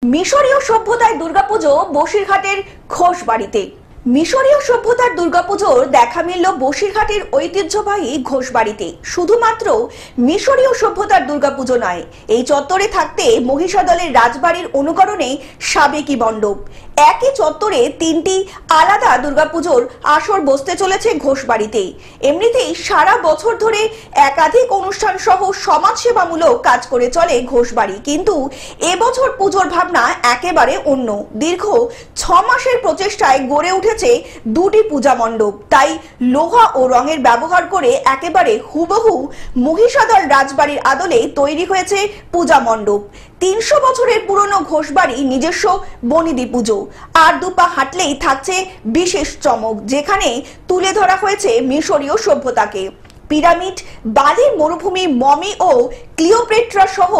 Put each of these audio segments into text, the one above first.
মিশরীয় সভ্যতায় দুর্গাপুজো বসিরহাটের ঘোষবাড়িতে। মিশরীয় সভ্যতার দুর্গাপুজোর দেখা মিলল বসিরহাটের ঐতিহ্যবাহী ঘোষবাড়িতে। শুধুমাত্র মিশরীয় সভ্যতার দুর্গাপুজো নয়, এই চত্বরে থাকতে মহিষাদলের রাজবাড়ির অনুকরণে সাবেকি মণ্ডপ। একই চত্বরে তিনটি আলাদা দুর্গাপুজোর আসর বসতে চলেছে ঘোষবাড়িতে। এমনিতেই সারা বছর ধরে একাধিক অনুষ্ঠান সহ সমাজসেবামূলক কাজ করে চলে ঘোষবাড়ি, কিন্তু এবছর পুজোর ভাবনা একেবারে অন্য। দীর্ঘ 6 মাসের প্রচেষ্টায় গড়ে উঠেছে দুটি পূজা মণ্ডপ। তাই লোহা ও রঙের ব্যবহার করে একেবারে হুবহু মহিষাদল রাজবাড়ির আদলে তৈরি হয়েছে পূজা মণ্ডপ। 300 বছরের পুরনো ঘোষবাড়ি নিজস্ব বনিদি পুজো। আর দুপা হাঁটলেই থাকছে বিশেষ চমক, যেখানে তুলে ধরা হয়েছে মিশরীয় সভ্যতাকে। পিরামিড, বালির মরুভূমি, মমি ও ক্লিওপেট্রা সহ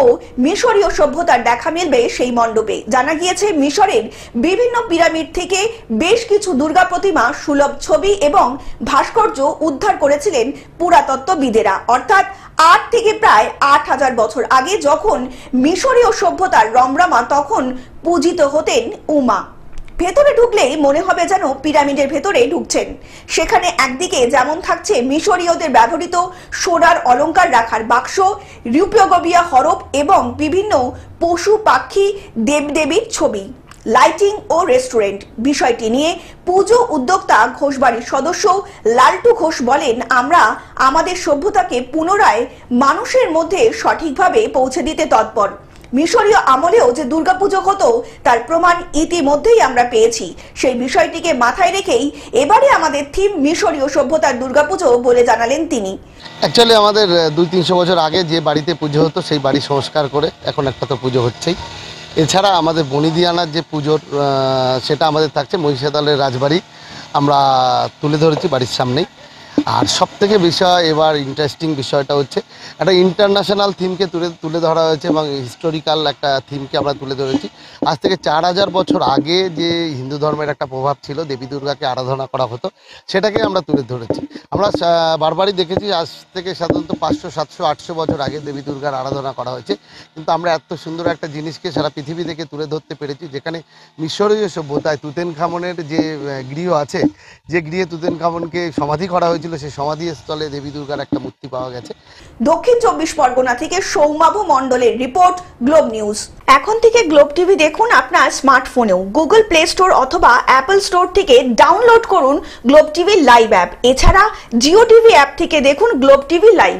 মিশরীয় সভ্যতার দেখা মিলবে সেই মণ্ডপে। জানা গিয়েছে মিশরের বিভিন্ন পিরামিড থেকে বেশ কিছু দুর্গা প্রতিমা, সুলভ ছবি এবং ভাস্কর্য উদ্ধার করেছিলেন পুরাতত্ত্ববিদেরা। অর্থাৎ 8 থেকে প্রায় 8000 বছর আগে যখন মিশরীয় সভ্যতার রমরমা, তখন পূজিত হতেন উমা। ভেতরে ঢুকলেই মনে হবে যেন পিরামিডের ভেতরে ঢুকছেন। সেখানে একদিকে যেমন থাকছে মিশরীয়দের ব্যবহৃত সোনার অলংকার রাখার বাক্স, রূপগবিয়া হরফ এবং বিভিন্ন পশু পাখি দেবদেবীর ছবি, লাইটিং ও রেস্টুরেন্ট। বিষয়টি নিয়ে পুজো উদ্যোক্তা ঘোষবাড়ির সদস্য লালটু ঘোষ বলেন, আমরা আমাদের সভ্যতাকে পুনরায় মানুষের মধ্যে সঠিকভাবে পৌঁছে দিতে তৎপর। মিশরীয় আমলেও যে দুর্গাপুজো হতো তার প্রমাণ ইতিমধ্যেই আমরা পেয়েছি। সেই বিষয়টিকে মাথায় রেখেই এবারে আমাদের থিম মিশরীয় সভ্যতার দুর্গাপুজো বলে জানালেন তিনি। অ্যাকচুয়ালি আমাদের 200-300 বছর আগে যে বাড়িতে পুজো হতো সেই বাড়ি সংস্কার করে এখন একটা তো পুজো হচ্ছেই। এছাড়া আমাদের বনিদিয়ানার যে পুজোর সেটা আমাদের থাকছে মহিষাদলের রাজবাড়ি, আমরা তুলে ধরেছি বাড়ির সামনেই। আর সবথেকে বিষয় এবার ইন্টারেস্টিং বিষয়টা হচ্ছে একটা ইন্টারন্যাশনাল থিমকে তুলে ধরা হয়েছে এবং হিস্টোরিক্যাল একটা থিমকে আমরা তুলে ধরেছি। আজ থেকে 4000 বছর আগে যে হিন্দু ধর্মের একটা প্রভাব ছিল, দেবী দুর্গাকে আরাধনা করা হতো, সেটাকে আমরা তুলে ধরেছি। আমরা বারবারই দেখেছি আজ থেকে সাধারণত 500, 700, 800 বছর আগে দেবী দুর্গার আরাধনা করা হয়েছে, কিন্তু আমরা এত সুন্দর একটা জিনিসকে সারা পৃথিবী থেকে তুলে ধরতে পেরেছি, যেখানে মিশরীয় সভ্যতায় তুতেনখামনের যে গৃহ আছে, যে গৃহে তুতেনখামনকে সমাধি করা হয়েছিল, সেই সমাধিস্থলে দেবী দুর্গার একটা মূর্তি পাওয়া গেছে। দক্ষিণ 24 পরগনা থেকে সৌমাভু মণ্ডলের রিপোর্ট, গ্লোব নিউজ। এখন থেকে গ্লোব টিভি দেখুন আপনার স্মার্টফোনেও। গুগল প্লে স্টোর অথবা অ্যাপল স্টোর থেকে ডাউনলোড করুন গ্লোব টিভি লাইভ অ্যাপ। এছাড়া জিও টিভি অ্যাপ থেকে দেখুন গ্লোব টিভি লাইভ।